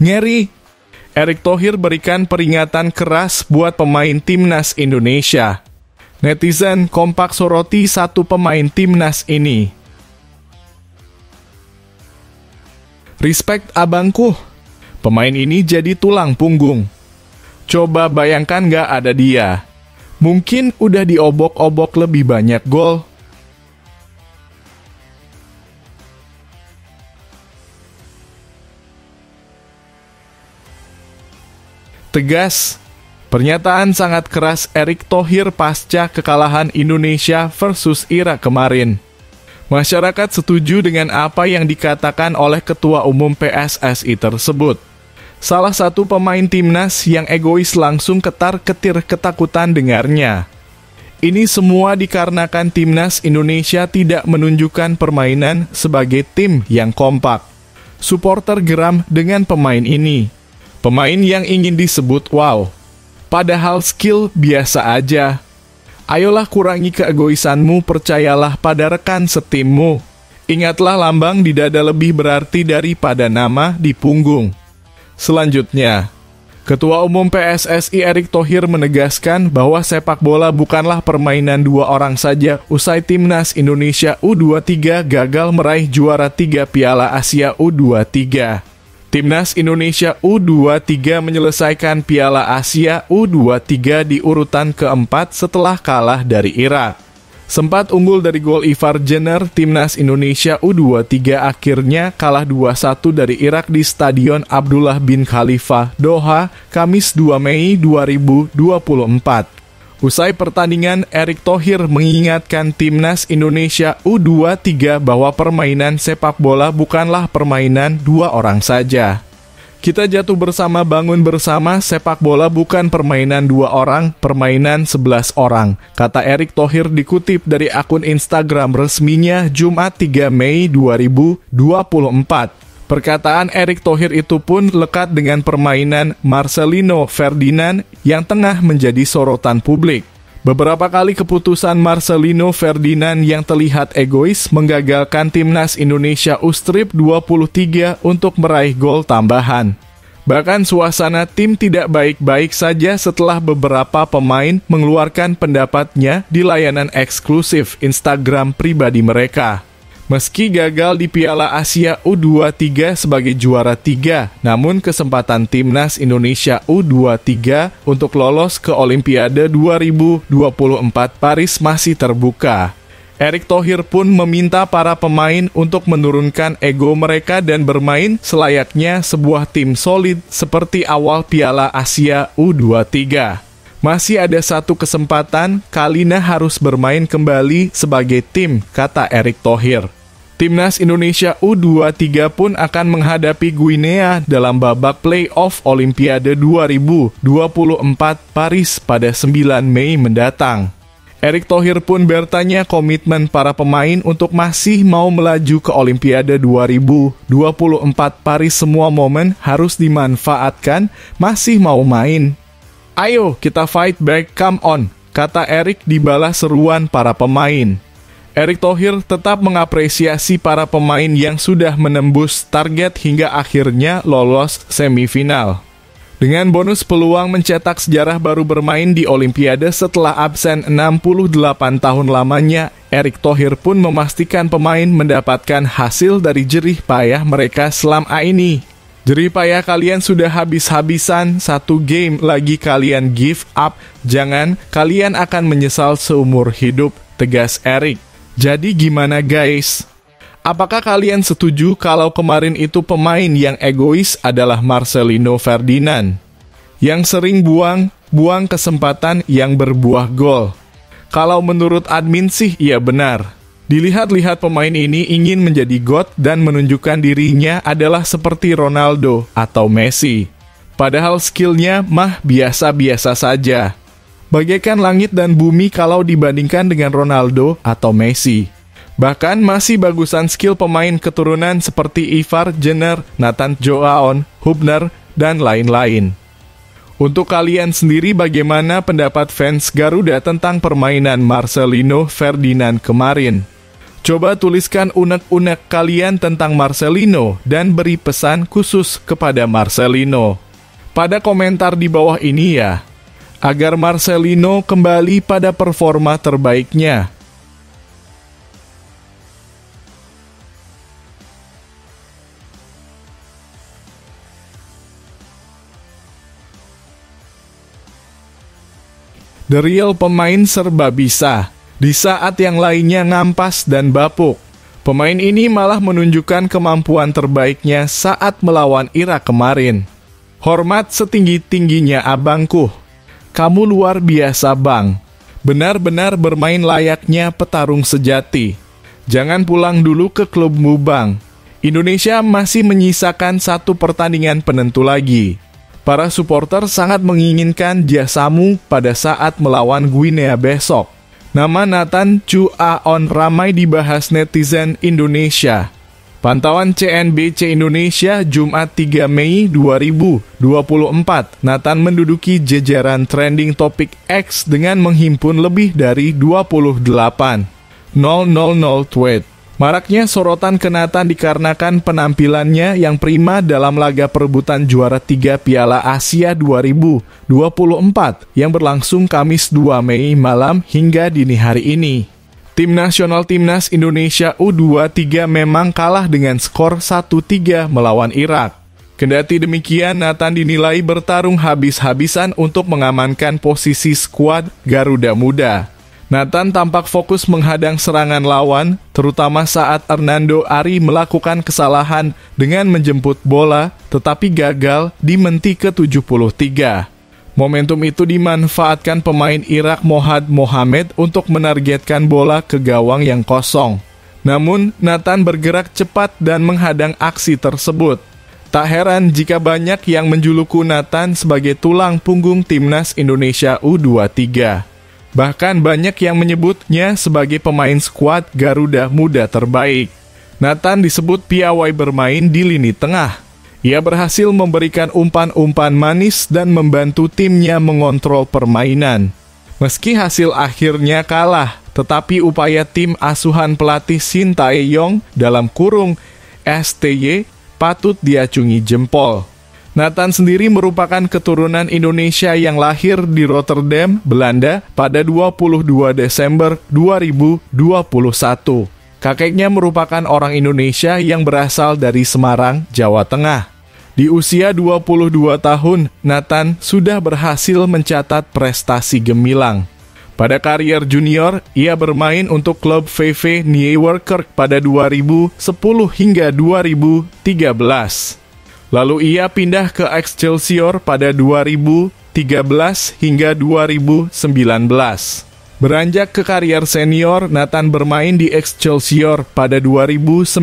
Ngeri. Erick Thohir berikan peringatan keras buat pemain timnas Indonesia. Netizen kompak soroti satu pemain timnas ini. Respect abangku. Pemain ini jadi tulang punggung. Coba bayangkan gak ada dia. Mungkin udah diobok-obok lebih banyak gol. Tegas. Pernyataan sangat keras Erick Thohir pasca kekalahan Indonesia versus Irak kemarin. Masyarakat setuju dengan apa yang dikatakan oleh Ketua Umum PSSI tersebut. Salah satu pemain timnas yang egois langsung ketar-ketir ketakutan dengarnya. Ini semua dikarenakan timnas Indonesia tidak menunjukkan permainan sebagai tim yang kompak. Supporter geram dengan pemain ini. Pemain yang ingin disebut wow. Padahal skill biasa aja. Ayolah kurangi keegoisanmu, percayalah pada rekan setimmu. Ingatlah lambang di dada lebih berarti daripada nama di punggung. Selanjutnya, Ketua Umum PSSI Erick Thohir menegaskan bahwa sepak bola bukanlah permainan dua orang saja usai timnas Indonesia U23 gagal meraih juara 3 Piala Asia U23. Timnas Indonesia U23 menyelesaikan Piala Asia U23 di urutan keempat setelah kalah dari Irak. Sempat unggul dari gol Ivar Jenner, Timnas Indonesia U23 akhirnya kalah 2-1 dari Irak di Stadion Abdullah bin Khalifa, Doha, Kamis 2 Mei 2024. Usai pertandingan, Erick Thohir mengingatkan Timnas Indonesia U23 bahwa permainan sepak bola bukanlah permainan dua orang saja. Kita jatuh bersama, bangun bersama, sepak bola bukan permainan dua orang, permainan 11 orang, kata Erick Thohir dikutip dari akun Instagram resminya Jumat 3 Mei 2024. Perkataan Erick Thohir itu pun lekat dengan permainan Marcelino Ferdinand yang tengah menjadi sorotan publik. Beberapa kali keputusan Marcelino Ferdinand yang terlihat egois menggagalkan Timnas Indonesia U-23 untuk meraih gol tambahan. Bahkan suasana tim tidak baik-baik saja setelah beberapa pemain mengeluarkan pendapatnya di layanan eksklusif Instagram pribadi mereka. Meski gagal di Piala Asia U23 sebagai juara 3, namun kesempatan Timnas Indonesia U23 untuk lolos ke Olimpiade 2024 Paris masih terbuka. Erick Thohir pun meminta para pemain untuk menurunkan ego mereka dan bermain selayaknya sebuah tim solid seperti awal Piala Asia U23. Masih ada satu kesempatan, Kalina harus bermain kembali sebagai tim, kata Erick Thohir. Timnas Indonesia U23 pun akan menghadapi Guinea dalam babak play-off Olimpiade 2024 Paris pada 9 Mei mendatang. Erick Thohir pun bertanya komitmen para pemain untuk masih mau melaju ke Olimpiade 2024 Paris, semua momen harus dimanfaatkan, masih mau main. Ayo kita fight back, come on, kata Erick dibalas seruan para pemain. Erick Thohir tetap mengapresiasi para pemain yang sudah menembus target hingga akhirnya lolos semifinal. Dengan bonus peluang mencetak sejarah baru bermain di Olimpiade setelah absen 68 tahun lamanya, Erick Thohir pun memastikan pemain mendapatkan hasil dari jerih payah mereka selama ini. Jerih payah kalian sudah habis-habisan, satu game lagi kalian give up, jangan, kalian akan menyesal seumur hidup, tegas Erick. Jadi gimana guys? Apakah kalian setuju kalau kemarin itu pemain yang egois adalah Marcelino Ferdinand? Yang sering buang kesempatan yang berbuah gol. Kalau menurut admin sih iya benar. Dilihat-lihat pemain ini ingin menjadi GOAT dan menunjukkan dirinya adalah seperti Ronaldo atau Messi. Padahal skillnya mah biasa-biasa saja. Bagaikan langit dan bumi kalau dibandingkan dengan Ronaldo atau Messi. Bahkan masih bagusan skill pemain keturunan seperti Ivar Jenner, Nathan Joaon, Hubner, dan lain-lain. Untuk kalian sendiri bagaimana pendapat fans Garuda tentang permainan Marcelino Ferdinand kemarin? Coba tuliskan unek-unek kalian tentang Marcelino dan beri pesan khusus kepada Marcelino pada komentar di bawah ini ya, agar Marcelino kembali pada performa terbaiknya. The Real pemain serba bisa. Di saat yang lainnya ngampas dan bapuk, pemain ini malah menunjukkan kemampuan terbaiknya saat melawan Irak kemarin. Hormat setinggi-tingginya abangku. Kamu luar biasa bang. Benar-benar bermain layaknya petarung sejati. Jangan pulang dulu ke klubmu bang. Indonesia masih menyisakan satu pertandingan penentu lagi. Para supporter sangat menginginkan jasamu pada saat melawan Guinea besok. Nama Nathan Chu Aon ramai dibahas netizen Indonesia. Pantauan CNBC Indonesia Jumat 3 Mei 2024, Nathan menduduki jajaran trending topik X dengan menghimpun lebih dari 28,000 tweet. Maraknya sorotan ke Nathan dikarenakan penampilannya yang prima dalam laga perebutan juara 3 Piala Asia 2024 yang berlangsung Kamis 2 Mei malam hingga dini hari ini. Tim nasional Timnas Indonesia U23 memang kalah dengan skor 1-3 melawan Irak. Kendati demikian, Nathan dinilai bertarung habis-habisan untuk mengamankan posisi skuad Garuda Muda. Nathan tampak fokus menghadang serangan lawan, terutama saat Hernando Ari melakukan kesalahan dengan menjemput bola, tetapi gagal di menit ke-73. Momentum itu dimanfaatkan pemain Irak Mohad Mohamed untuk menargetkan bola ke gawang yang kosong. Namun, Nathan bergerak cepat dan menghadang aksi tersebut. Tak heran jika banyak yang menjuluki Nathan sebagai tulang punggung Timnas Indonesia U23. Bahkan banyak yang menyebutnya sebagai pemain skuad Garuda Muda terbaik. Nathan disebut piawai bermain di lini tengah. Ia berhasil memberikan umpan-umpan manis dan membantu timnya mengontrol permainan. Meski hasil akhirnya kalah, tetapi upaya tim asuhan pelatih Sintayong dalam kurung STY patut diacungi jempol. Nathan sendiri merupakan keturunan Indonesia yang lahir di Rotterdam, Belanda pada 22 Desember 2021. Kakeknya merupakan orang Indonesia yang berasal dari Semarang, Jawa Tengah. Di usia 22 tahun, Nathan sudah berhasil mencatat prestasi gemilang. Pada karier junior, ia bermain untuk klub VV Nieuwerkerk pada 2010 hingga 2013. Lalu ia pindah ke Excelsior pada 2013 hingga 2019. Beranjak ke karier senior, Nathan bermain di Excelsior pada 2019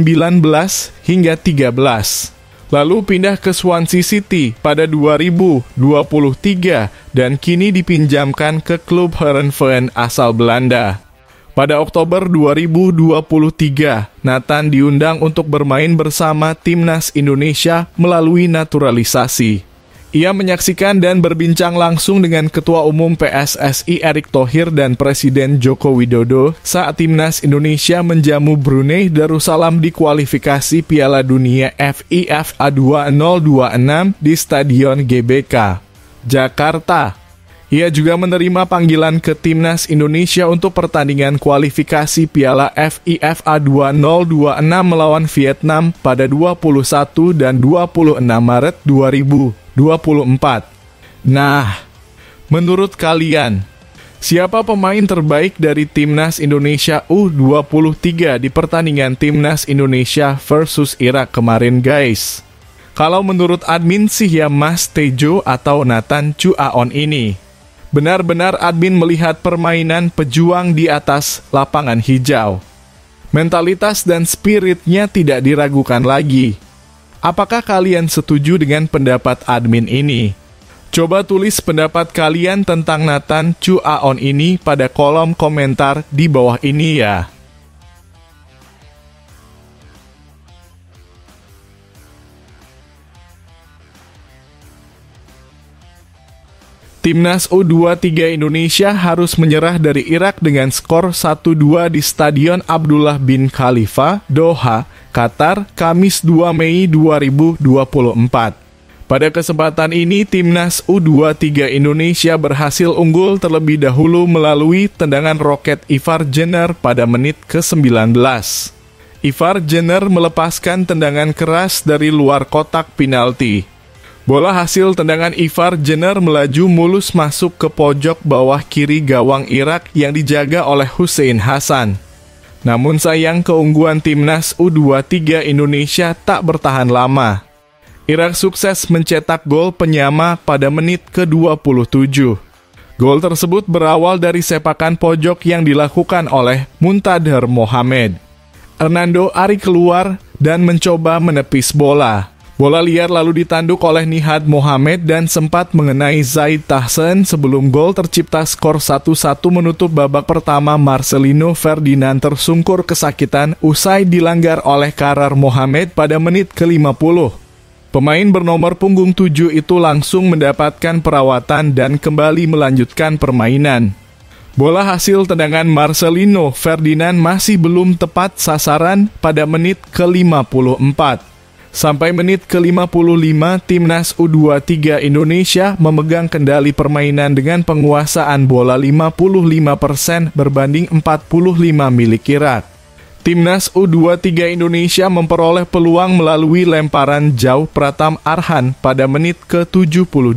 hingga 13. Lalu pindah ke Swansea City pada 2023 dan kini dipinjamkan ke klub Heerenveen asal Belanda. Pada Oktober 2023, Nathan diundang untuk bermain bersama Timnas Indonesia melalui naturalisasi. Ia menyaksikan dan berbincang langsung dengan Ketua Umum PSSI Erick Thohir dan Presiden Joko Widodo saat Timnas Indonesia menjamu Brunei Darussalam di kualifikasi Piala Dunia FIFA 2026 di Stadion GBK, Jakarta. Ia juga menerima panggilan ke Timnas Indonesia untuk pertandingan kualifikasi Piala FIFA 2026 melawan Vietnam pada 21 dan 26 Maret 2024. Nah, menurut kalian, siapa pemain terbaik dari Timnas Indonesia U23 di pertandingan Timnas Indonesia versus Irak kemarin guys? Kalau menurut admin sih ya Mas Tejo atau Nathan Chu Aon ini. Benar-benar admin melihat permainan pejuang di atas lapangan hijau. Mentalitas dan spiritnya tidak diragukan lagi. Apakah kalian setuju dengan pendapat admin ini? Coba tulis pendapat kalian tentang Nathan Chu Aon ini pada kolom komentar di bawah ini ya. Timnas U23 Indonesia harus menyerah dari Irak dengan skor 1-2 di Stadion Abdullah bin Khalifa, Doha, Qatar, Kamis 2 Mei 2024. Pada kesempatan ini, Timnas U23 Indonesia berhasil unggul terlebih dahulu melalui tendangan roket Ivar Jenner pada menit ke-19. Ivar Jenner melepaskan tendangan keras dari luar kotak penalti. Bola hasil tendangan Ivar Jenner melaju mulus masuk ke pojok bawah kiri gawang Irak yang dijaga oleh Hussein Hassan. Namun sayang keunggulan Timnas U23 Indonesia tak bertahan lama. Irak sukses mencetak gol penyama pada menit ke-27. Gol tersebut berawal dari sepakan pojok yang dilakukan oleh Muntadhar Mohamed. Hernando Ari keluar dan mencoba menepis bola. Bola liar lalu ditanduk oleh Nihad Mohamed dan sempat mengenai Zaid Tahsen sebelum gol tercipta. Skor 1-1 menutup babak pertama. Marcelino Ferdinand tersungkur kesakitan usai dilanggar oleh Karar Mohamed pada menit ke-50. Pemain bernomor punggung 7 itu langsung mendapatkan perawatan dan kembali melanjutkan permainan. Bola hasil tendangan Marcelino Ferdinand masih belum tepat sasaran pada menit ke-54. Sampai menit ke-55, Timnas U23 Indonesia memegang kendali permainan dengan penguasaan bola 55% berbanding 45 milik Irak. Timnas U23 Indonesia memperoleh peluang melalui lemparan jauh Pratam Arhan pada menit ke-72.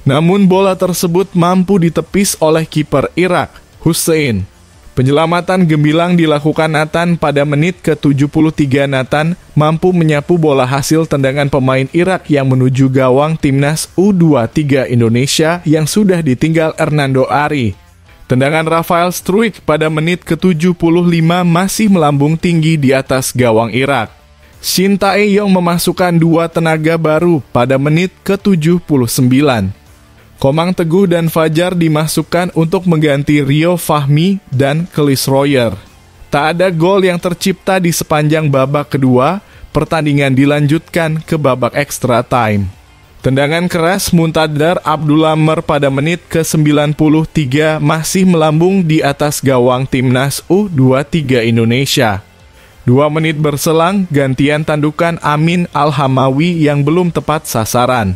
Namun bola tersebut mampu ditepis oleh kiper Irak, Hussein. Penyelamatan gemilang dilakukan Nathan pada menit ke-73. Nathan mampu menyapu bola hasil tendangan pemain Irak yang menuju gawang Timnas U23 Indonesia yang sudah ditinggal Hernando Ari. Tendangan Rafael Struijk pada menit ke-75 masih melambung tinggi di atas gawang Irak. Shin Tae-yong memasukkan 2 tenaga baru pada menit ke-79. Komang Teguh dan Fajar dimasukkan untuk mengganti Rio Fahmi dan Kelis Royer. Tak ada gol yang tercipta di sepanjang babak kedua, pertandingan dilanjutkan ke babak extra time. Tendangan keras Muntadhar Abdullah pada menit ke-93 masih melambung di atas gawang Timnas U23 Indonesia. 2 menit berselang, gantian tandukan Amin Al-Hamawi yang belum tepat sasaran.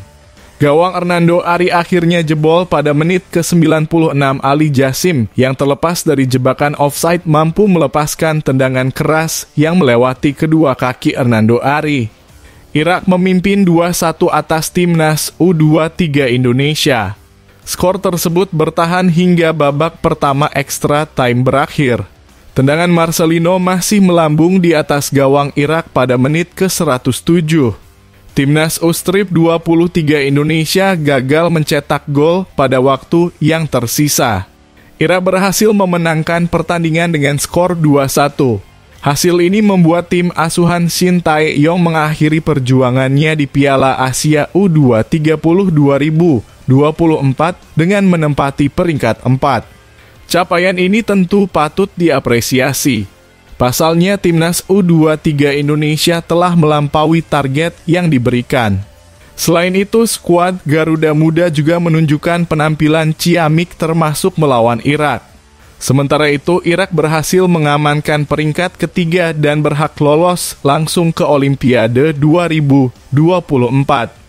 Gawang Hernando Ari akhirnya jebol pada menit ke-96. Ali Jasim yang terlepas dari jebakan offside mampu melepaskan tendangan keras yang melewati kedua kaki Hernando Ari. Irak memimpin 2-1 atas Timnas U23 Indonesia. Skor tersebut bertahan hingga babak pertama extra time berakhir. Tendangan Marcelino masih melambung di atas gawang Irak pada menit ke-107. Timnas U23 Indonesia gagal mencetak gol pada waktu yang tersisa. Irak berhasil memenangkan pertandingan dengan skor 2-1. Hasil ini membuat tim asuhan Shin Tae-yong mengakhiri perjuangannya di Piala Asia U20 2024 dengan menempati peringkat 4. Capaian ini tentu patut diapresiasi. Pasalnya, Timnas U23 Indonesia telah melampaui target yang diberikan. Selain itu, skuad Garuda Muda juga menunjukkan penampilan ciamik termasuk melawan Irak. Sementara itu, Irak berhasil mengamankan peringkat ketiga dan berhak lolos langsung ke Olimpiade 2024.